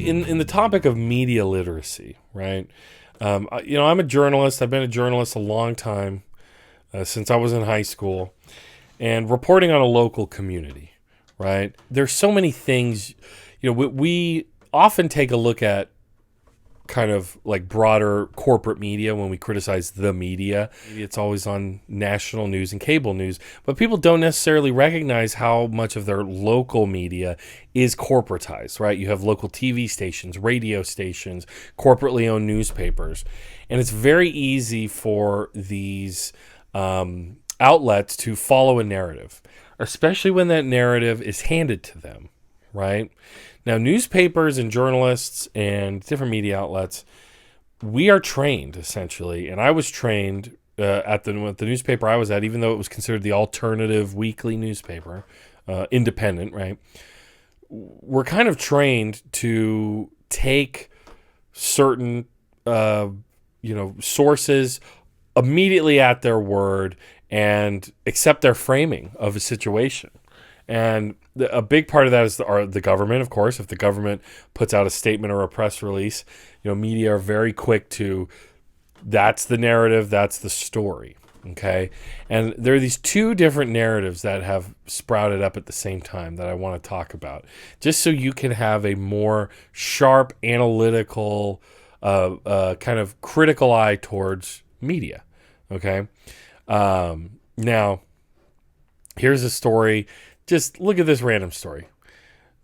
in the topic of media literacy, right? I'm a journalist. I've been a journalist a long time, since I was in high school, and reporting on a local community, right? There's so many things, we often take a look at kind of like broader corporate media when we criticize the media. It's always on national news and cable news, but people don't necessarily recognize how much of their local media is corporatized, right? You have local TV stations, radio stations, corporately owned newspapers, and it's very easy for these outlets to follow a narrative, especially when that narrative is handed to them, right? Now, newspapers and journalists and different media outlets, we are trained essentially, and I was trained at the newspaper I was at, even though it was considered the alternative weekly newspaper, independent, right? We're kind of trained to take certain, sources immediately at their word and accept their framing of a situation. And a big part of that is the government, of course. If the government puts out a statement or a press release, media are very quick to, that's the narrative, that's the story, okay? And there are these two different narratives that have sprouted up at the same time that I want to talk about, just so you can have a more sharp, analytical, kind of critical eye towards media, okay? Now, here's a story. Just look at this random story.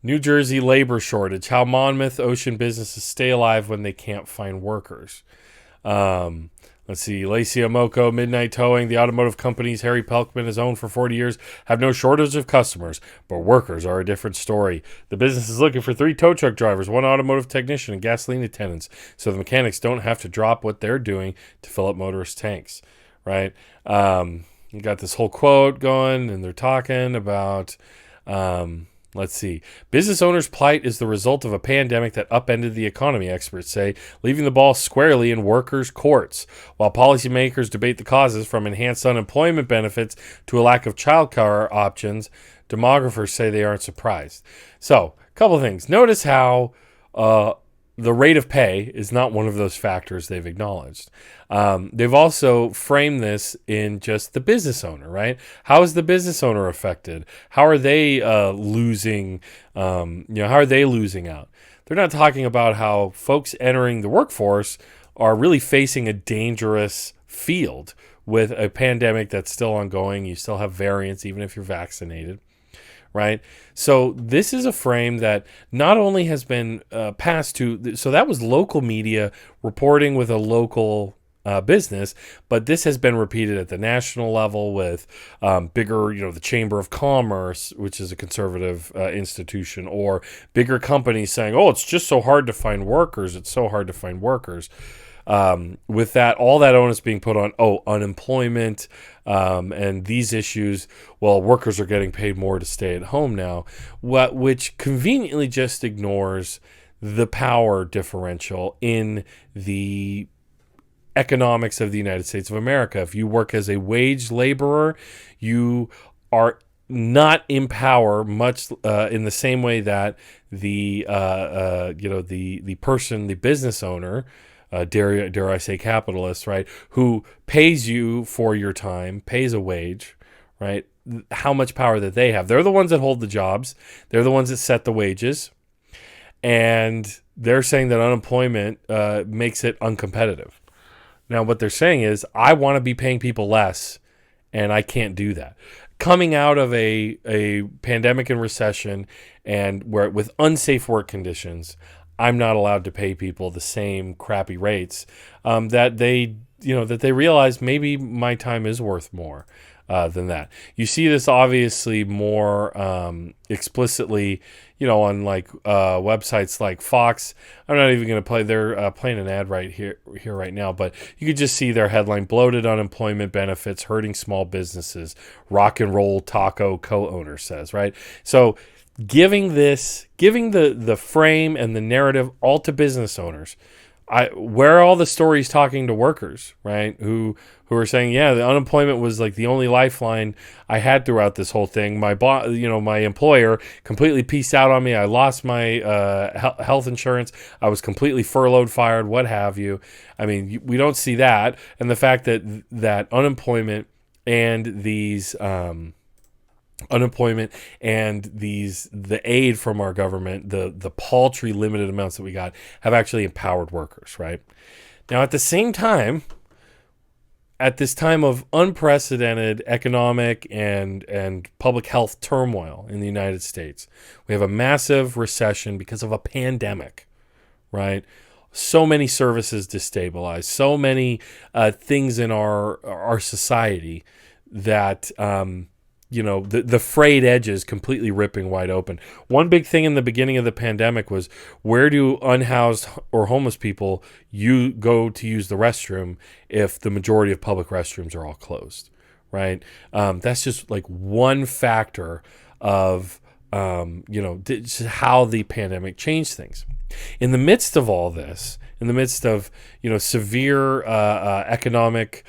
New Jersey labor shortage. How Monmouth ocean businesses stay alive when they can't find workers. Let's see. Lacey Amoko, Midnight Towing. The automotive companies Harry Pelkman has owned for 40 years have no shortage of customers, but workers are a different story. The business is looking for 3 tow truck drivers, 1 automotive technician, and gasoline attendants, so the mechanics don't have to drop what they're doing to fill up motorist tanks, right? You got this whole quote going, and they're talking about, let's see. Business owners' plight is the result of a pandemic that upended the economy, experts say, leaving the ball squarely in workers' courts. While policymakers debate the causes, from enhanced unemployment benefits to a lack of childcare options, demographers say they aren't surprised. So, a couple of things. Notice how the rate of pay is not one of those factors they've acknowledged. They've also framed this in just the business owner, right? How is the business owner affected? How are they losing? How are they losing out? They're not talking about how folks entering the workforce are really facing a dangerous field with a pandemic that's still ongoing. You still have variants, even if you're vaccinated. Right? So this is a frame that not only has been passed to, so that was local media reporting with a local business, but this has been repeated at the national level with bigger, the Chamber of Commerce, which is a conservative institution, or bigger companies saying, oh, it's just so hard to find workers. It's so hard to find workers. With that, all that onus being put on, unemployment, and these issues, workers are getting paid more to stay at home now, which conveniently just ignores the power differential in the economics of the United States of America. If you work as a wage laborer, you are not in power much in the same way that the person, the business owner, dare I say capitalist, right, who pays you for your time, pays a wage, right, how much power that they have. They're the ones that hold the jobs. They're the ones that set the wages. And they're saying that unemployment makes it uncompetitive. Now, what they're saying is, I want to be paying people less, and I can't do that. Coming out of a pandemic and recession, and where with unsafe work conditions, I'm not allowed to pay people the same crappy rates that they realize maybe my time is worth more than that. You see this obviously more explicitly, on like websites like Fox. I'm not even going to play. They're playing an ad here right now, but you could just see their headline: "Bloated unemployment benefits hurting small businesses." Rock and roll taco co-owner says, right? So giving the frame and the narrative all to business owners, where are all the stories talking to workers, right? Who are saying, yeah, the unemployment was like the only lifeline I had throughout this whole thing. My employer completely pieced out on me. I lost my health insurance. I was completely furloughed, fired, what have you. I mean, we don't see that, and the fact that and these unemployment and the aid from our government, the paltry limited amounts that we got, have actually empowered workers, right? Now, at the same time, at this time of unprecedented economic and public health turmoil in the United States, we have a massive recession because of a pandemic, right? So many services destabilized, so many things in our society that the frayed edges completely ripping wide open. One big thing in the beginning of the pandemic was, where do unhoused or homeless people you go to use the restroom if the majority of public restrooms are all closed, right? That's just like one factor of just how the pandemic changed things. In the midst of all this, in the midst of severe economic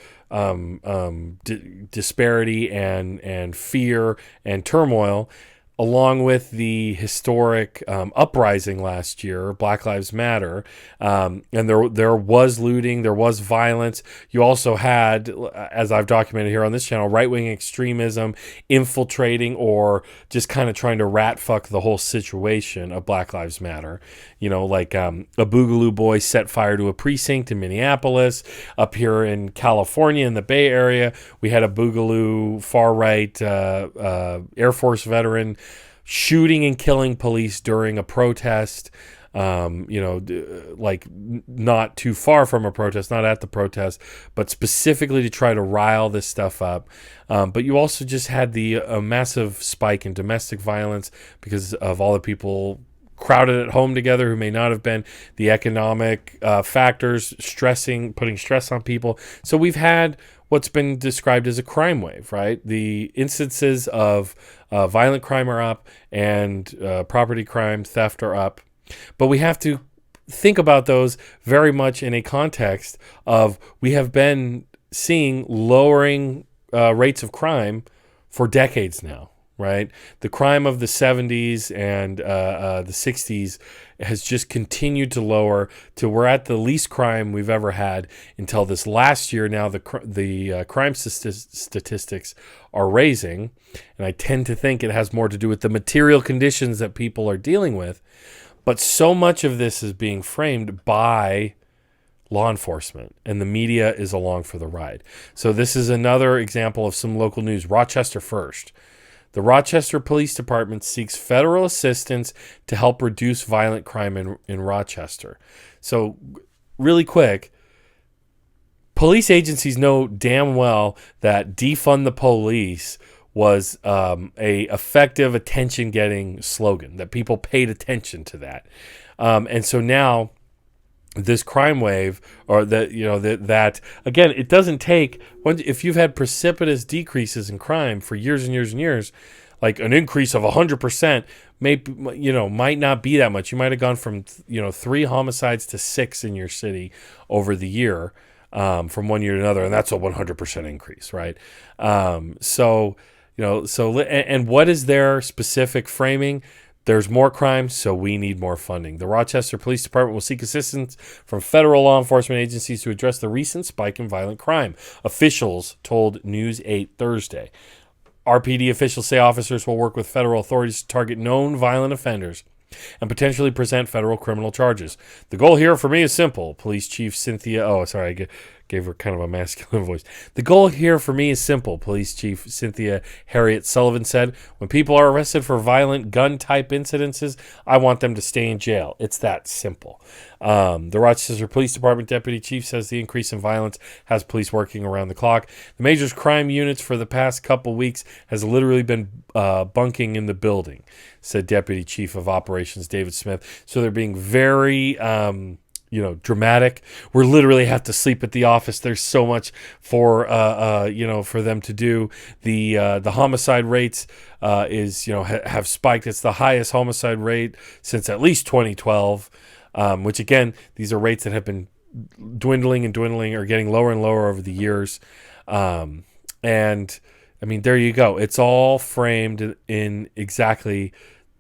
disparity and fear and turmoil, along with the historic uprising last year, Black Lives Matter, and there was looting, there was violence. You also had, as I've documented here on this channel, right-wing extremism infiltrating or just kind of trying to rat fuck the whole situation of Black Lives Matter. Like a Boogaloo boy set fire to a precinct in Minneapolis. Up here in California, in the Bay Area, we had a Boogaloo far-right Air Force veteran shooting and killing police during a protest, like not too far from a protest, not at the protest, but specifically to try to rile this stuff up. But you also just had the massive spike in domestic violence because of all the people crowded at home together who may not have been, the economic factors putting stress on people. So we've had what's been described as a crime wave, right? The instances of violent crime are up and property crime, theft are up. But we have to think about those very much in a context of, we have been seeing lowering rates of crime for decades now, right? The crime of the 70s and the 60s has just continued to lower till we're at the least crime we've ever had until this last year. Now the crime statistics are raising, and I tend to think it has more to do with the material conditions that people are dealing with. But so much of this is being framed by law enforcement, and the media is along for the ride. So this is another example of some local news. Rochester first. The Rochester Police Department seeks federal assistance to help reduce violent crime in Rochester. So, really quick, police agencies know damn well that defund the police was a effective attention-getting slogan, that people paid attention to that. And so now, this crime wave, or that again, it doesn't take, if you've had precipitous decreases in crime for years and years and years, like an increase of 100% might not be that much. You might have gone from 3 homicides to 6 in your city over the year, from one year to another, and that's a 100% increase, right? And what is their specific framing? There's more crime, so we need more funding. The Rochester Police Department will seek assistance from federal law enforcement agencies to address the recent spike in violent crime, officials told News 8 Thursday. RPD officials say officers will work with federal authorities to target known violent offenders and potentially present federal criminal charges. The goal here for me is simple, Police Chief Cynthia... Oh, sorry, I gave her kind of a masculine voice. The goal here for me is simple, Police Chief Cynthia Harriet Sullivan said. When people are arrested for violent gun-type incidences, I want them to stay in jail. It's that simple. The Rochester Police Department Deputy Chief says the increase in violence has police working around the clock. The major crime units for the past couple weeks has literally been bunking in the building, said Deputy Chief of Operations David Smith. So they're being very... dramatic. We literally have to sleep at the office. There's so much for them to do. The homicide rates have spiked. It's the highest homicide rate since at least 2012. which again, these are rates that have been dwindling and dwindling, or getting lower and lower over the years. And I mean, there you go. It's all framed in exactly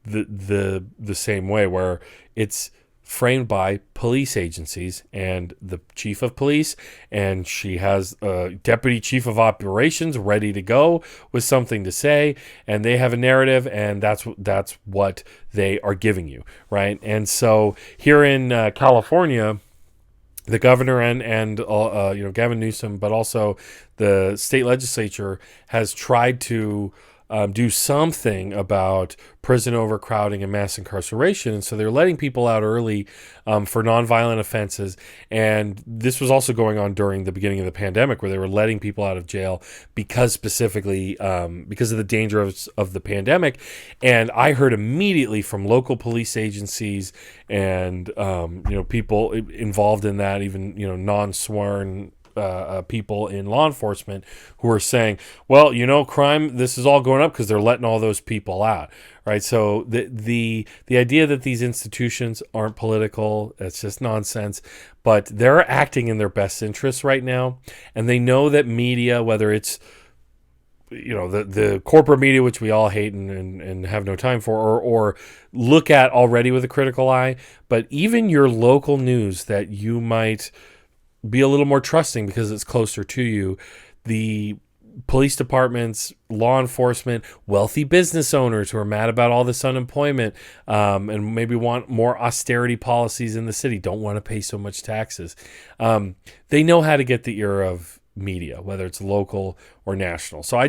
the same way, where it's framed by police agencies and the chief of police, and she has a deputy chief of operations ready to go with something to say, and they have a narrative, and that's what they are giving you, right? And so here in California, the governor and Gavin Newsom, but also the state legislature, has tried to do something about prison overcrowding and mass incarceration. And so they're letting people out early for nonviolent offenses. And this was also going on during the beginning of the pandemic, where they were letting people out of jail because of the danger of the pandemic. And I heard immediately from local police agencies and people involved in that, even non-sworn people in law enforcement, who are saying, well, crime, this is all going up because they're letting all those people out, right? So the idea that these institutions aren't political, that's just nonsense. But they're acting in their best interests right now, and they know that media, whether it's the corporate media, which we all hate and have no time for, or look at already with a critical eye, but even your local news that you might be a little more trusting because it's closer to you, the police departments, law enforcement, wealthy business owners who are mad about all this unemployment, and maybe want more austerity policies in the city, don't want to pay so much taxes. They know how to get the ear of media, whether it's local or national. So I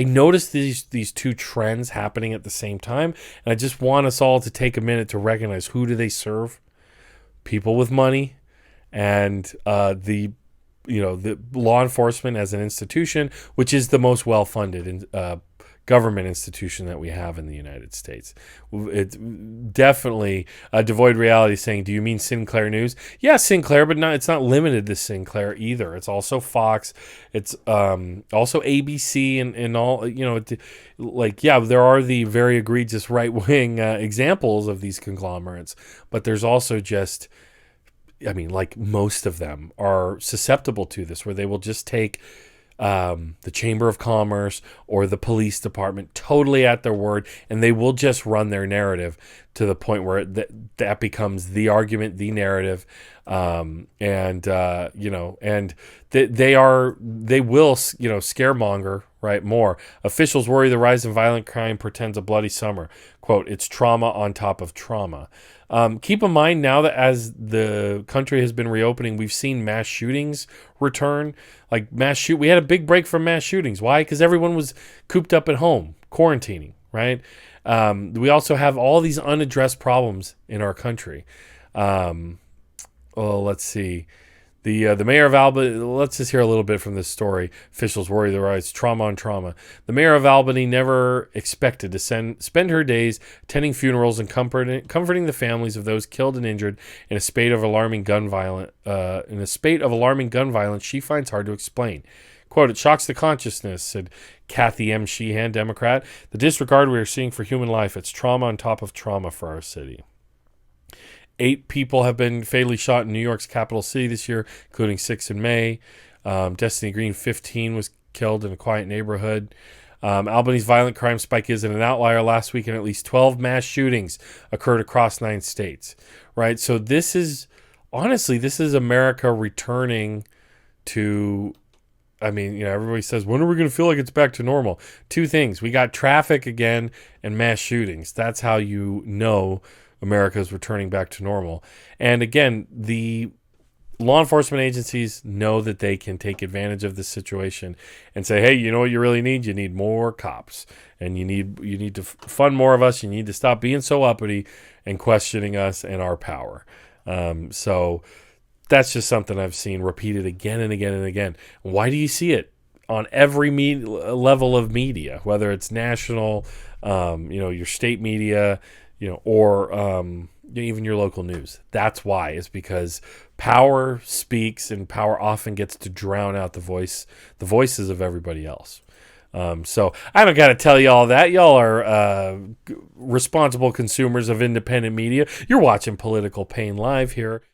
noticed these two trends happening at the same time, and I just want us all to take a minute to recognize, who do they serve? People with money, and the law enforcement as an institution, which is the most well-funded government institution that we have in the United States. It's definitely devoid reality saying, do you mean Sinclair News? Yeah, Sinclair, but it's not limited to Sinclair either. It's also Fox. It's also ABC and all, there are the very egregious right-wing examples of these conglomerates, but there's also just, most of them are susceptible to this, where they will just take the Chamber of Commerce or the police department totally at their word, and they will just run their narrative to the point where that becomes the argument, the narrative, and they will scaremonger, right? More. Officials worry the rise in violent crime portends a bloody summer. Quote, it's trauma on top of trauma. Keep in mind now that as the country has been reopening, we've seen mass shootings return. We had a big break from mass shootings. Why? Because everyone was cooped up at home, quarantining, right? We also have all these unaddressed problems in our country. Let's see. The mayor of Albany, let's just hear a little bit from this story. Officials worry the rise, trauma on trauma. The mayor of Albany never expected to spend her days attending funerals and comforting the families of those killed and injured in a spate of alarming gun violence. She finds hard to explain. Quote, it shocks the consciousness, said Kathy M. Sheehan, Democrat. The disregard we are seeing for human life, it's trauma on top of trauma for our city. 8 people have been fatally shot in New York's capital city this year, including 6 in May. Destiny Green, 15, was killed in a quiet neighborhood. Albany's violent crime spike isn't an outlier. Last week, at least 12 mass shootings occurred across 9 states. Right? So this is America returning to, everybody says, when are we going to feel like it's back to normal? 2 things. We got traffic again and mass shootings. That's how you know America is returning back to normal. And again, the law enforcement agencies know that they can take advantage of this situation and say, hey, you know what you really need? You need more cops, and you need to fund more of us. You need to stop being so uppity and questioning us and our power. So that's just something I've seen repeated again and again and again. Why do you see it on every level of media, whether it's national, your state media, or even your local news? That's why. It's because power speaks, and power often gets to drown out the voices of everybody else. So I don't got to tell you all that. Y'all are responsible consumers of independent media. You're watching Political Pain Live here.